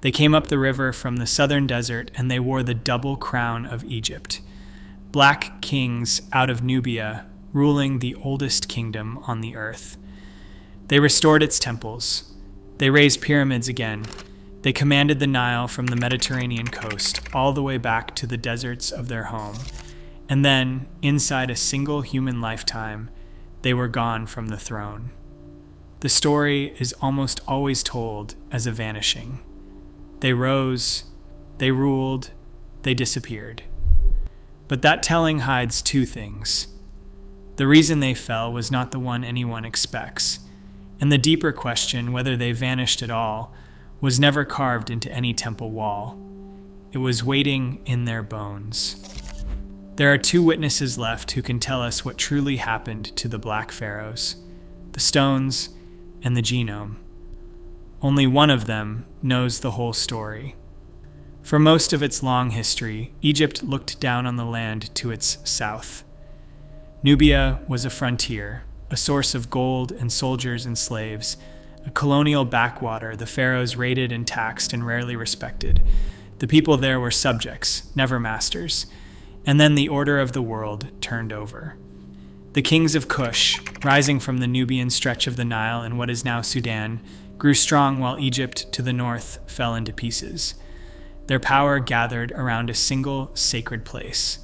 They came up the river from the southern desert, and they wore the double crown of Egypt. Black kings out of Nubia, ruling the oldest kingdom on the earth. They restored its temples. They raised pyramids again. They commanded the Nile from the Mediterranean coast all the way back to the deserts of their home. And then, inside a single human lifetime, they were gone from the throne. The story is almost always told as a vanishing. They rose, they ruled, they disappeared. But that telling hides two things. The reason they fell was not the one anyone expects, and the deeper question, whether they vanished at all, was never carved into any temple wall. It was waiting in their bones. There are two witnesses left who can tell us what truly happened to the Black Pharaohs: the stones and the genome. Only one of them knows the whole story. For most of its long history, Egypt looked down on the land to its south. Nubia was a frontier, a source of gold and soldiers and slaves, a colonial backwater the pharaohs raided and taxed and rarely respected. The people there were subjects, never masters. And then the order of the world turned over. The kings of Kush, rising from the Nubian stretch of the Nile in what is now Sudan, grew strong while Egypt to the north fell into pieces. Their power gathered around a single sacred place.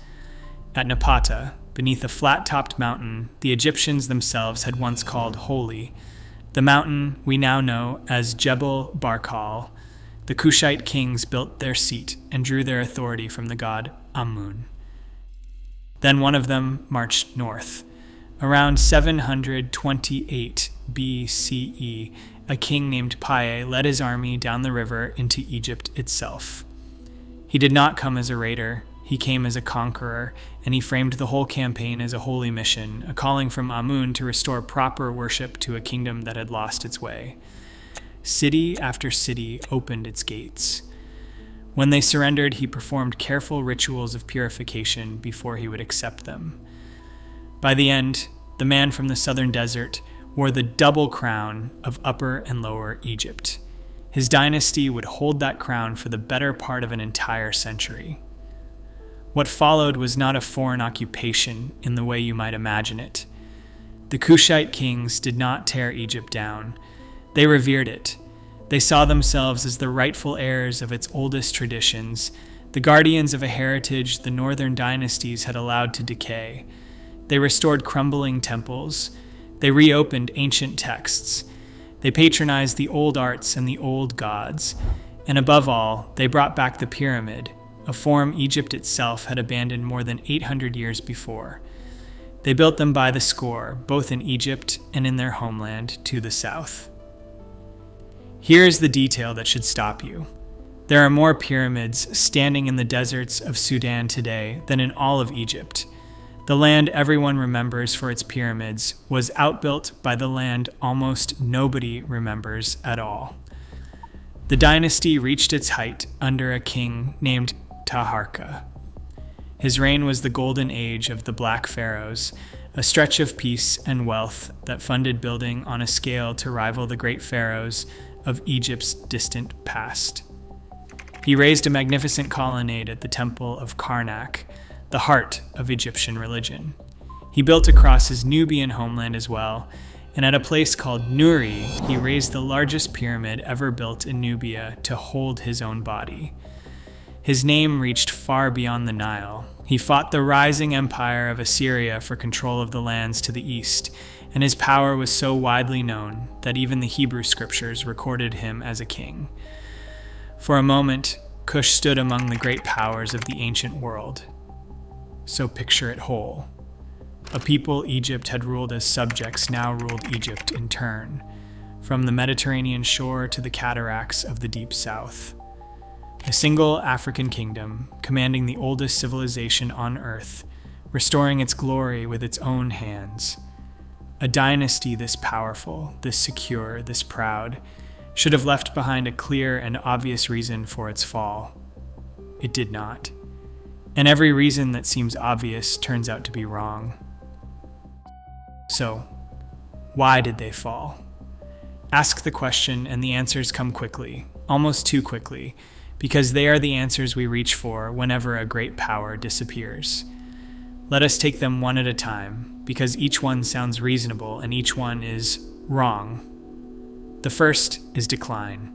At Napata, beneath a flat-topped mountain the Egyptians themselves had once called holy, the mountain we now know as Jebel Barkal, the Kushite kings built their seat and drew their authority from the god Amun. Then one of them marched north. Around 728 BCE, a king named Pae led his army down the river into Egypt itself. He did not come as a raider, he came as a conqueror, and he framed the whole campaign as a holy mission, a calling from Amun to restore proper worship to a kingdom that had lost its way. City after city opened its gates. When they surrendered, he performed careful rituals of purification before he would accept them. By the end, the man from the southern desert wore the double crown of Upper and Lower Egypt. His dynasty would hold that crown for the better part of an entire century. What followed was not a foreign occupation in the way you might imagine it. The Kushite kings did not tear Egypt down. They revered it. They saw themselves as the rightful heirs of its oldest traditions, the guardians of a heritage the northern dynasties had allowed to decay. They restored crumbling temples. They reopened ancient texts. They patronized the old arts and the old gods. And above all, they brought back the pyramid, a form Egypt itself had abandoned more than 800 years before. They built them by the score, both in Egypt and in their homeland to the south. Here is the detail that should stop you. There are more pyramids standing in the deserts of Sudan today than in all of Egypt. The land everyone remembers for its pyramids was outbuilt by the land almost nobody remembers at all. The dynasty reached its height under a king named Taharka. His reign was the golden age of the Black Pharaohs, a stretch of peace and wealth that funded building on a scale to rival the great pharaohs of Egypt's distant past. He raised a magnificent colonnade at the temple of Karnak, the heart of Egyptian religion. He built across his Nubian homeland as well, and at a place called Nuri, he raised the largest pyramid ever built in Nubia to hold his own body. His name reached far beyond the Nile. He fought the rising empire of Assyria for control of the lands to the east, and his power was so widely known that even the Hebrew scriptures recorded him as a king. For a moment, Kush stood among the great powers of the ancient world. So picture it whole. A people Egypt had ruled as subjects now ruled Egypt in turn, from the Mediterranean shore to the cataracts of the deep south. A single African kingdom, commanding the oldest civilization on earth, restoring its glory with its own hands. A dynasty this powerful, this secure, this proud, should have left behind a clear and obvious reason for its fall. It did not. And every reason that seems obvious turns out to be wrong. So, why did they fall? Ask the question and the answers come quickly. almost too quickly, because they are the answers we reach for whenever a great power disappears. Let us take them one at a time, because each one sounds reasonable and each one is wrong. The first is decline.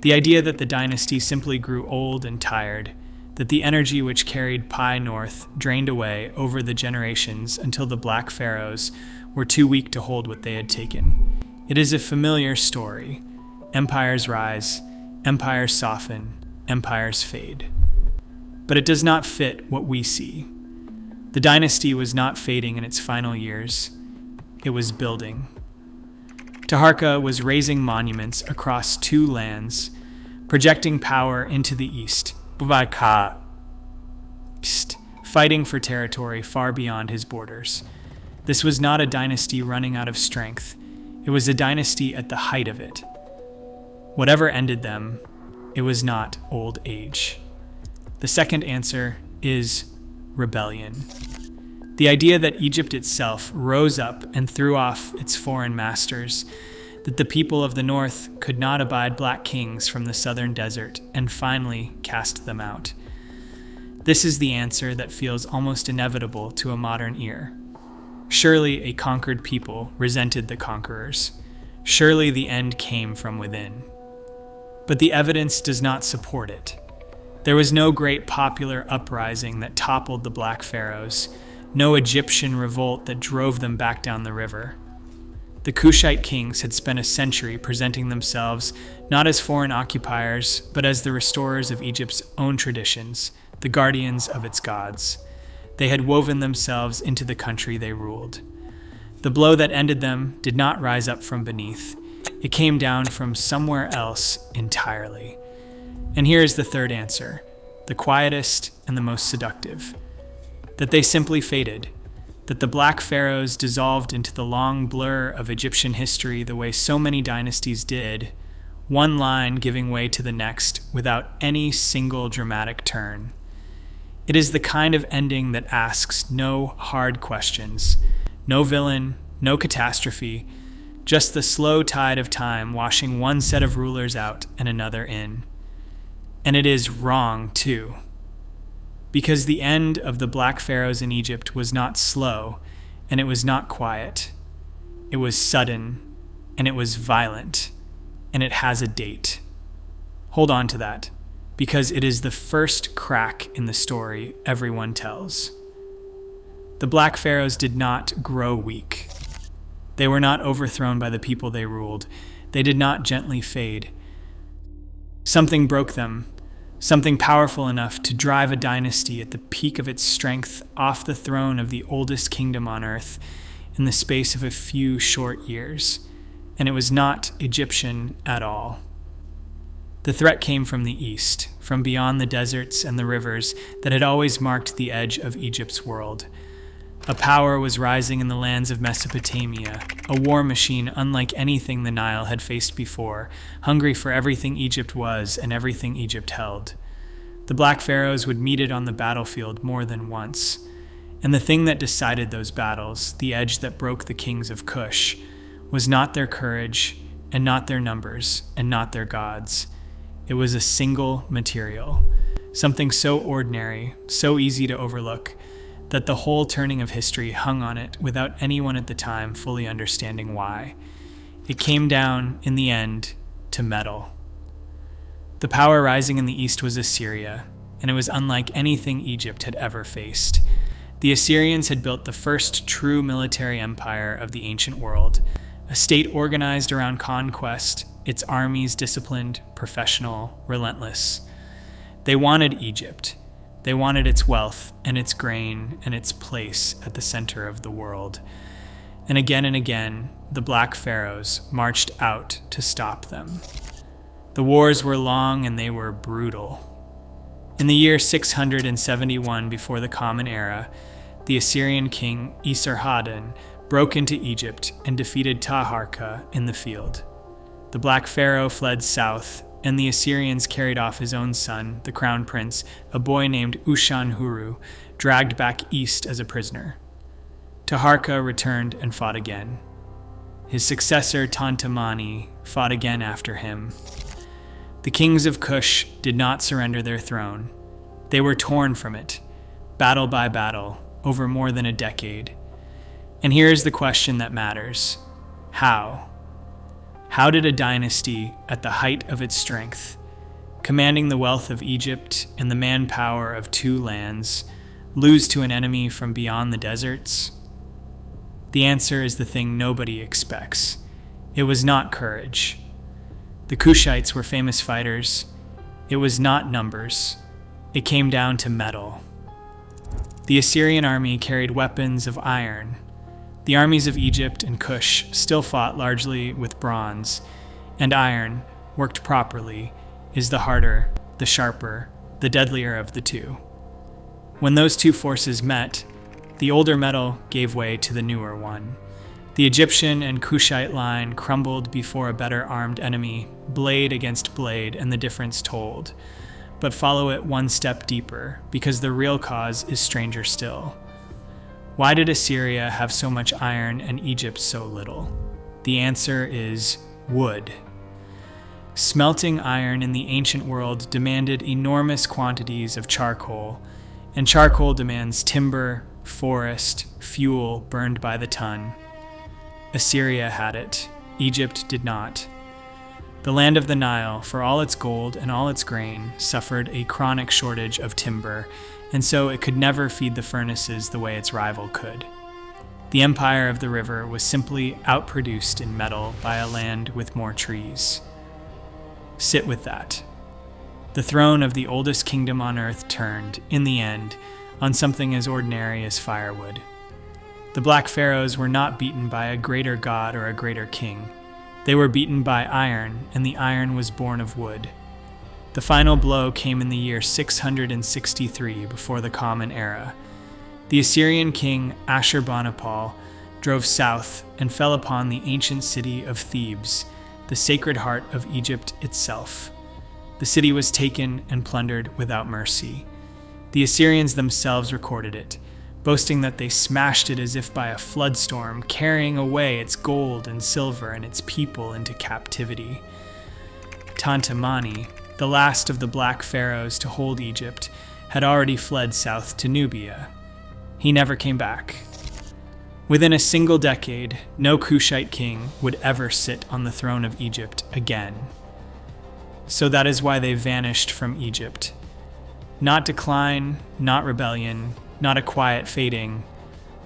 The idea that the dynasty simply grew old and tired, that the energy which carried Pi north drained away over the generations until the Black Pharaohs were too weak to hold what they had taken. It is a familiar story. Empires rise, empires soften, empires fade. But it does not fit what we see. The dynasty was not fading in its final years. It was building. Taharqa was raising monuments across two lands, projecting power into the east, fighting for territory far beyond his borders. This was not a dynasty running out of strength. It was a dynasty at the height of it. Whatever ended them, it was not old age. The second answer is rebellion. The idea that Egypt itself rose up and threw off its foreign masters, that the people of the north could not abide black kings from the southern desert, and finally cast them out. This is the answer that feels almost inevitable to a modern ear. Surely a conquered people resented the conquerors. Surely the end came from within. But the evidence does not support it. There was no great popular uprising that toppled the Black Pharaohs, no Egyptian revolt that drove them back down the river. The Kushite kings had spent a century presenting themselves not as foreign occupiers, but as the restorers of Egypt's own traditions, the guardians of its gods. They had woven themselves into the country they ruled. The blow that ended them did not rise up from beneath. It came down from somewhere else entirely. And here is the third answer, the quietest and the most seductive. That they simply faded. That the Black Pharaohs dissolved into the long blur of Egyptian history the way so many dynasties did, one line giving way to the next without any single dramatic turn. It is the kind of ending that asks no hard questions, no villain, no catastrophe, just the slow tide of time washing one set of rulers out and another in. And it is wrong, too. Because the end of the Black Pharaohs in Egypt was not slow, and it was not quiet. It was sudden, and it was violent, and it has a date. Hold on to that, because it is the first crack in the story everyone tells. The Black Pharaohs did not grow weak. They were not overthrown by the people they ruled. They did not gently fade. Something broke them. Something powerful enough to drive a dynasty at the peak of its strength off the throne of the oldest kingdom on earth in the space of a few short years. And it was not Egyptian at all. The threat came from the east, from beyond the deserts and the rivers that had always marked the edge of Egypt's world. A power was rising in the lands of Mesopotamia, a war machine unlike anything the Nile had faced before, hungry for everything Egypt was and everything Egypt held. The Black Pharaohs would meet it on the battlefield more than once. And the thing that decided those battles, the edge that broke the kings of Kush, was not their courage, and not their numbers, and not their gods. It was a single material, something so ordinary, so easy to overlook, that the whole turning of history hung on it without anyone at the time fully understanding why. It came down, in the end, to metal. The power rising in the east was Assyria, and it was unlike anything Egypt had ever faced. The Assyrians had built the first true military empire of the ancient world, a state organized around conquest, its armies disciplined, professional, relentless. They wanted Egypt. They wanted its wealth and its grain and its place at the center of the world. And again, the Black Pharaohs marched out to stop them. The wars were long and they were brutal. In the year 671 before the Common Era, the Assyrian king Esarhaddon broke into Egypt and defeated Taharqa in the field. The Black Pharaoh fled south, and the Assyrians carried off his own son, the crown prince, a boy named Ushan-Huru, dragged back east as a prisoner. Taharqa returned and fought again. His successor, Tantamani, fought again after him. The kings of Kush did not surrender their throne. They were torn from it, battle by battle, over more than a decade. And here is the question that matters. How? How did a dynasty at the height of its strength, commanding the wealth of Egypt and the manpower of two lands, lose to an enemy from beyond the deserts? The answer is the thing nobody expects. It was not courage. The Kushites were famous fighters. It was not numbers. It came down to metal. The Assyrian army carried weapons of iron. The armies of Egypt and Kush still fought largely with bronze, and iron, worked properly, is the harder, the sharper, the deadlier of the two. When those two forces met, the older metal gave way to the newer one. The Egyptian and Kushite line crumbled before a better armed enemy, blade against blade, and the difference told. But follow it one step deeper, because the real cause is stranger still. Why did Assyria have so much iron and Egypt so little? The answer is wood. Smelting iron in the ancient world demanded enormous quantities of charcoal, and charcoal demands timber, forest, fuel burned by the ton. Assyria had it. Egypt did not. The land of the Nile, for all its gold and all its grain, suffered a chronic shortage of timber, and so it could never feed the furnaces the way its rival could. The empire of the river was simply outproduced in metal by a land with more trees. Sit with that. The throne of the oldest kingdom on earth turned, in the end, on something as ordinary as firewood. The Black Pharaohs were not beaten by a greater god or a greater king. They were beaten by iron, and the iron was born of wood. The final blow came in the year 663 before the Common Era. The Assyrian king Ashurbanipal drove south and fell upon the ancient city of Thebes, the sacred heart of Egypt itself. The city was taken and plundered without mercy. The Assyrians themselves recorded it, boasting that they smashed it as if by a flood storm, carrying away its gold and silver and its people into captivity. Tantamani, the last of the Black Pharaohs to hold Egypt, had already fled south to Nubia. He never came back. Within a single decade, no Kushite king would ever sit on the throne of Egypt again. So that is why they vanished from Egypt. Not decline, not rebellion, not a quiet fading,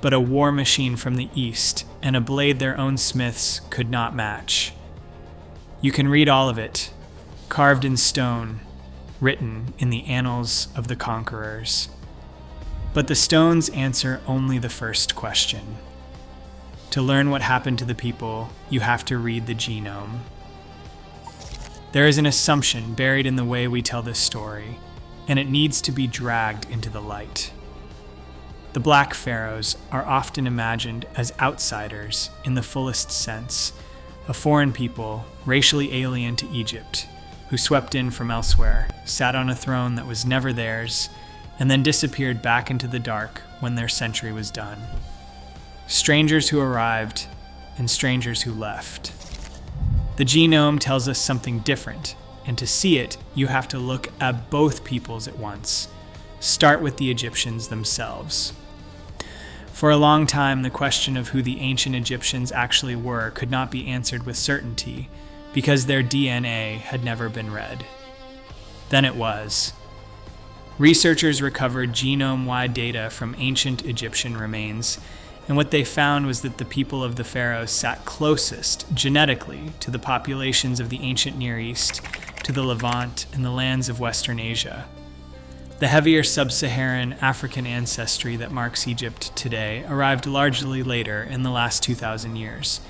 but a war machine from the east, and a blade their own smiths could not match. You can read all of it, carved in stone, written in the annals of the conquerors. But the stones answer only the first question. To learn what happened to the people, you have to read the genome. There is an assumption buried in the way we tell this story, and it needs to be dragged into the light. The Black Pharaohs are often imagined as outsiders in the fullest sense, a foreign people, racially alien to Egypt, who swept in from elsewhere, sat on a throne that was never theirs, and then disappeared back into the dark when their century was done. Strangers who arrived and strangers who left. The genome tells us something different, and to see it, you have to look at both peoples at once. Start with the Egyptians themselves. For a long time, the question of who the ancient Egyptians actually were could not be answered with certainty, because their DNA had never been read. Then it was. Researchers recovered genome-wide data from ancient Egyptian remains, and what they found was that the people of the pharaohs sat closest, genetically, to the populations of the ancient Near East, to the Levant, and the lands of Western Asia. The heavier sub-Saharan African ancestry that marks Egypt today arrived largely later in the last 2,000 years.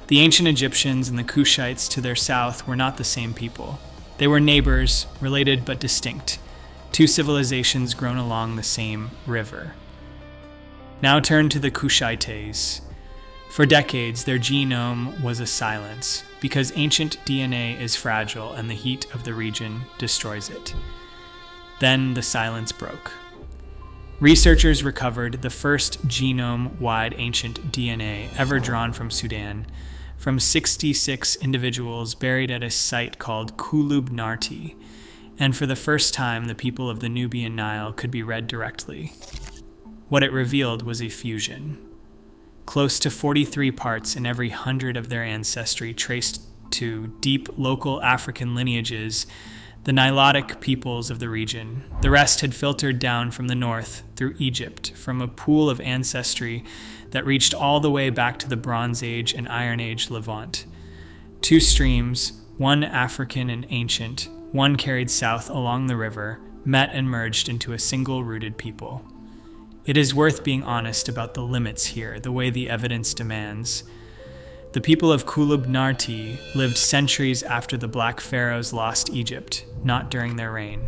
The ancient Egyptians and the Kushites to their south were not the same people. They were neighbors, related but distinct, two civilizations grown along the same river. Now turn to the Kushites. For decades, their genome was a silence, because ancient DNA is fragile and the heat of the region destroys it. Then the silence broke. Researchers recovered the first genome-wide ancient DNA ever drawn from Sudan, from 66 individuals buried at a site called Kulub-Narti, and for the first time the people of the Nubian Nile could be read directly. What it revealed was a fusion. Close to 43 parts in every 100 of their ancestry traced to deep local African lineages, the Nilotic peoples of the region. The rest had filtered down from the north through Egypt, from a pool of ancestry that reached all the way back to the Bronze Age and Iron Age Levant. Two streams, one African and ancient, one carried south along the river, met and merged into a single rooted people. It is worth being honest about the limits here, the way the evidence demands. The people of Kulub-Narti lived centuries after the Black Pharaohs lost Egypt, not during their reign.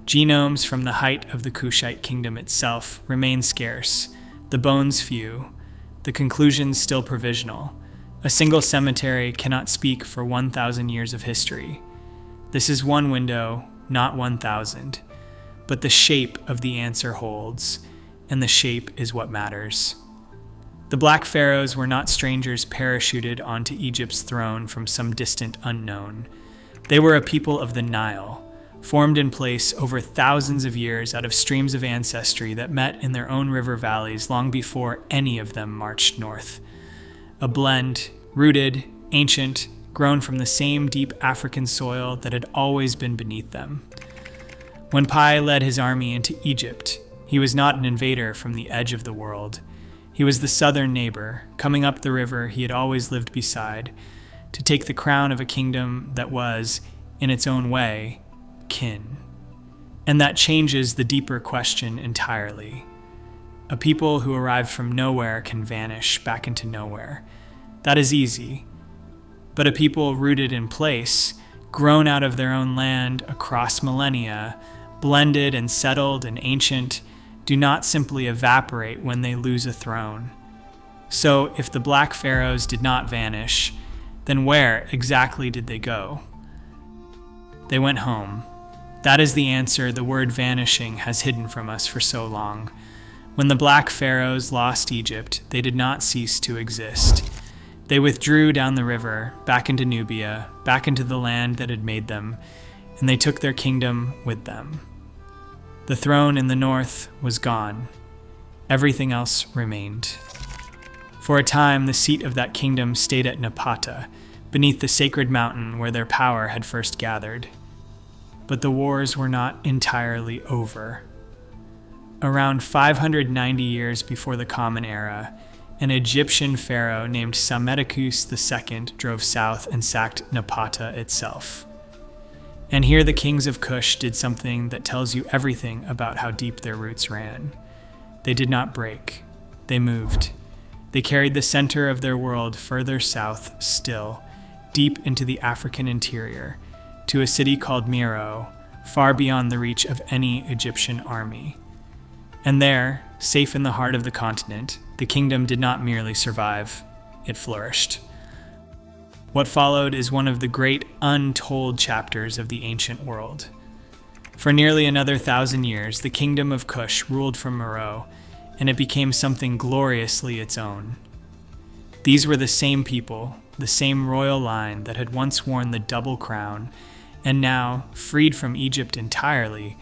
Genomes from the height of the Kushite kingdom itself remain scarce, the bones few, the conclusions still provisional. A single cemetery cannot speak for 1,000 years of history. This is one window, not 1,000, but the shape of the answer holds, and the shape is what matters. The Black Pharaohs were not strangers parachuted onto Egypt's throne from some distant unknown. They were a people of the Nile, formed in place over thousands of years out of streams of ancestry that met in their own river valleys long before any of them marched north. A blend, rooted, ancient, grown from the same deep African soil that had always been beneath them. When Pi led his army into Egypt, he was not an invader from the edge of the world. He was the southern neighbor, coming up the river he had always lived beside, to take the crown of a kingdom that was, in its own way, kin. And that changes the deeper question entirely. A people who arrive from nowhere can vanish back into nowhere. That is easy. But a people rooted in place, grown out of their own land across millennia, blended and settled and ancient, do not simply evaporate when they lose a throne. So, if the Black Pharaohs did not vanish, then where exactly did they go? They went home. That is the answer the word vanishing has hidden from us for so long. When the Black Pharaohs lost Egypt, they did not cease to exist. They withdrew down the river, back into Nubia, back into the land that had made them, and they took their kingdom with them. The throne in the north was gone. Everything else remained. For a time, the seat of that kingdom stayed at Napata, beneath the sacred mountain where their power had first gathered. But the wars were not entirely over. Around 590 years before the Common Era, an Egyptian pharaoh named Psammetichus II drove south and sacked Napata itself. And here the kings of Kush did something that tells you everything about how deep their roots ran. They did not break. They moved. They carried the center of their world further south still, deep into the African interior, to a city called Meroë, far beyond the reach of any Egyptian army. And there, safe in the heart of the continent, the kingdom did not merely survive, it flourished. What followed is one of the great untold chapters of the ancient world. For nearly another 1,000 years, the kingdom of Kush ruled from Meroë, and it became something gloriously its own. These were the same people, the same royal line that had once worn the double crown, and now, freed from Egypt entirely,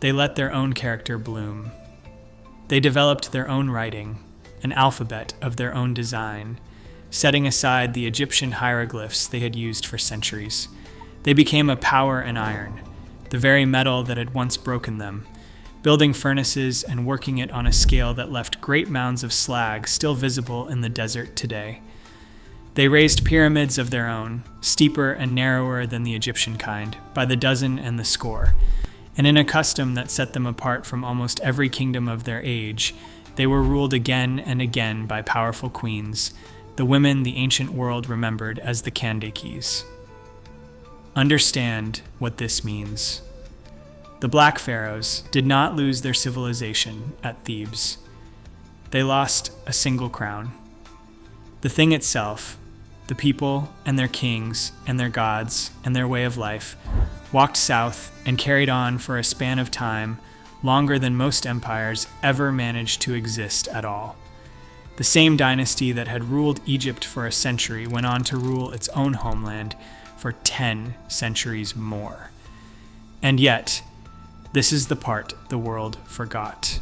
they let their own character bloom. They developed their own writing, an alphabet of their own design, setting aside the Egyptian hieroglyphs they had used for centuries. They became a power in iron, the very metal that had once broken them, building furnaces and working it on a scale that left great mounds of slag still visible in the desert today. They raised pyramids of their own, steeper and narrower than the Egyptian kind, by the dozen and the score, and in a custom that set them apart from almost every kingdom of their age, they were ruled again and again by powerful queens, the women the ancient world remembered as the Kandakes. Understand what this means. The Black Pharaohs did not lose their civilization at Thebes. They lost a single crown. The thing itself, the people and their kings and their gods and their way of life, walked south and carried on for a span of time longer than most empires ever managed to exist at all. The same dynasty that had ruled Egypt for a century went on to rule its own homeland for 10 centuries more. And yet, this is the part the world forgot.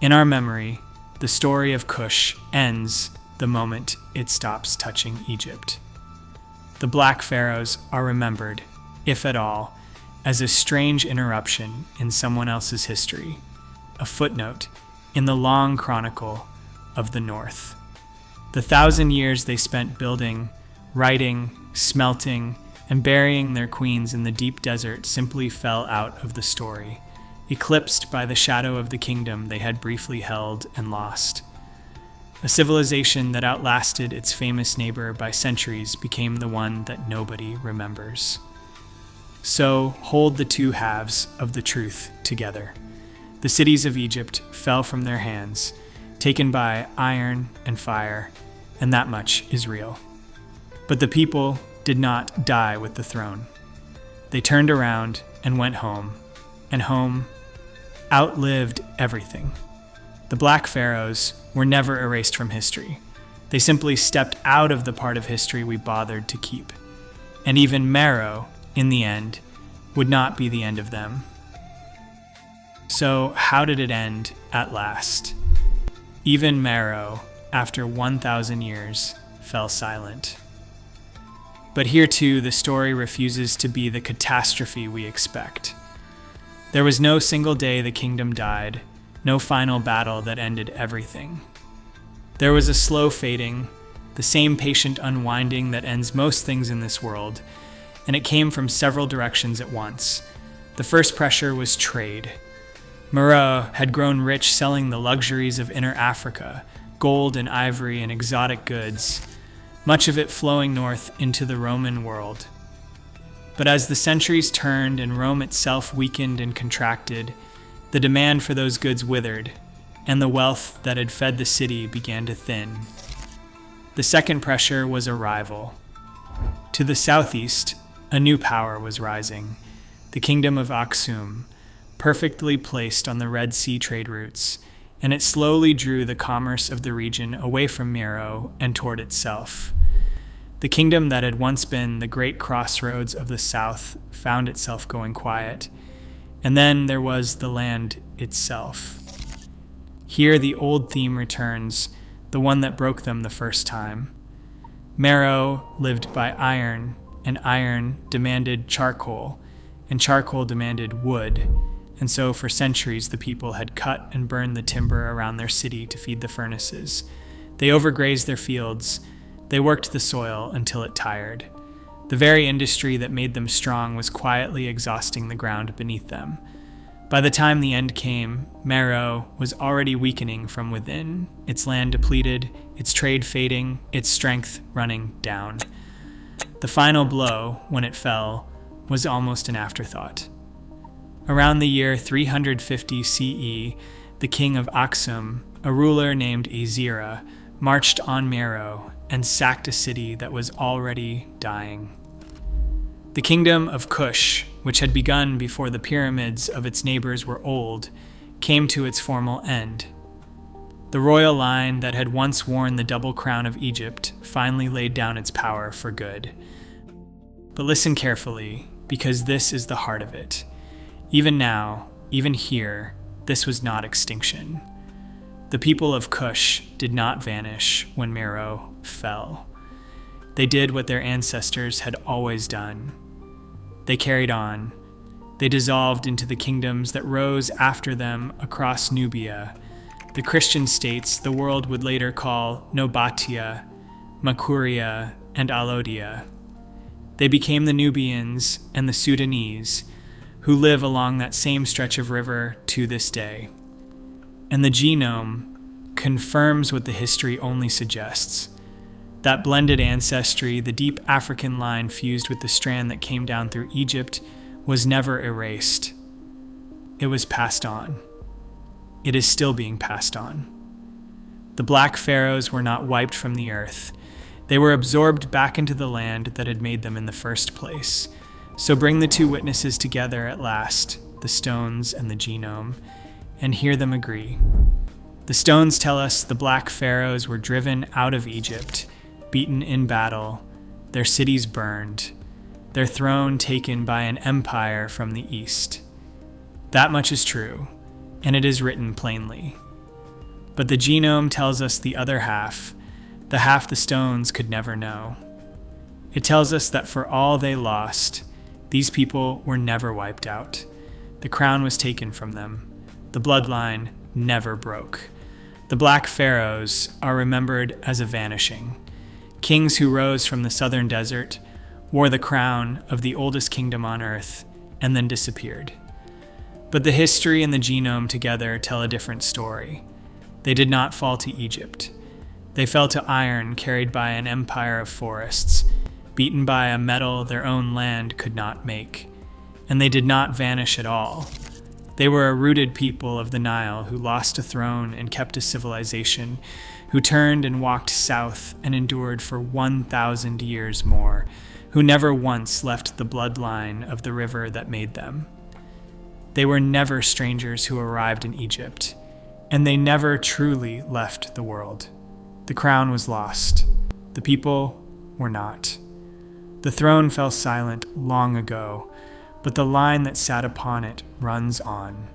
In our memory, the story of Cush ends the moment it stops touching Egypt. The Black Pharaohs are remembered, if at all, as a strange interruption in someone else's history, a footnote in the long chronicle of the North. The 1,000 years they spent building, writing, smelting, and burying their queens in the deep desert simply fell out of the story, eclipsed by the shadow of the kingdom they had briefly held and lost. A civilization that outlasted its famous neighbor by centuries became the one that nobody remembers. So hold the two halves of the truth together. The cities of Egypt fell from their hands, taken by iron and fire, and that much is real. But the people did not die with the throne. They turned around and went home, and home outlived everything. The Black Pharaohs were never erased from history. They simply stepped out of the part of history we bothered to keep. And even Meroë, in the end, would not be the end of them. So how did it end at last? Even Meroë, after 1,000 years, fell silent. But here too, the story refuses to be the catastrophe we expect. There was no single day the kingdom died, no final battle that ended everything. There was a slow fading, the same patient unwinding that ends most things in this world, and it came from several directions at once. The first pressure was trade. Meroë had grown rich selling the luxuries of inner Africa, gold and ivory and exotic goods, much of it flowing north into the Roman world. But as the centuries turned and Rome itself weakened and contracted, the demand for those goods withered, and the wealth that had fed the city began to thin. The second pressure was a rival. To the southeast, a new power was rising, the kingdom of Aksum, perfectly placed on the Red Sea trade routes, and it slowly drew the commerce of the region away from Meroë and toward itself. The kingdom that had once been the great crossroads of the south found itself going quiet, and then there was the land itself. Here the old theme returns, the one that broke them the first time. Meroë lived by iron, and iron demanded charcoal, and charcoal demanded wood, and so for centuries the people had cut and burned the timber around their city to feed the furnaces. They overgrazed their fields. They worked the soil until it tired. The very industry that made them strong was quietly exhausting the ground beneath them. By the time the end came, Meroë was already weakening from within, its land depleted, its trade fading, its strength running down. The final blow, when it fell, was almost an afterthought. Around the year 350 CE, the king of Aksum, a ruler named Azira, marched on Meroë and sacked a city that was already dying. The kingdom of Cush, which had begun before the pyramids of its neighbors were old, came to its formal end. The royal line that had once worn the double crown of Egypt finally laid down its power for good. But listen carefully, because this is the heart of it. Even now, even here, this was not extinction. The people of Cush did not vanish when Meroë fell. They did what their ancestors had always done. They carried on. They dissolved into the kingdoms that rose after them across Nubia, the Christian states the world would later call Nobatia, Makuria, and Alodia. They became the Nubians and the Sudanese, who live along that same stretch of river to this day. And the genome confirms what the history only suggests. That blended ancestry, the deep African line fused with the strand that came down through Egypt, was never erased. It was passed on. It is still being passed on. The Black Pharaohs were not wiped from the earth. They were absorbed back into the land that had made them in the first place. So bring the two witnesses together at last, the stones and the genome, and hear them agree. The stones tell us the black pharaohs were driven out of Egypt, beaten in battle, their cities burned, their throne taken by an empire from the east. That much is true, and it is written plainly. But the genome tells us the other half, the half the stones could never know. It tells us that for all they lost, these people were never wiped out. The crown was taken from them. The bloodline never broke. The black pharaohs are remembered as a vanishing. Kings who rose from the southern desert wore the crown of the oldest kingdom on earth and then disappeared. But the history and the genome together tell a different story. They did not fall to Egypt. They fell to iron carried by an empire of forests, beaten by a metal their own land could not make. And they did not vanish at all. They were a rooted people of the Nile who lost a throne and kept a civilization, who turned and walked south and endured for 1,000 years more, who never once left the bloodline of the river that made them. They were never strangers who arrived in Egypt, and they never truly left the world. The crown was lost. The people were not. The throne fell silent long ago, but the line that sat upon it runs on.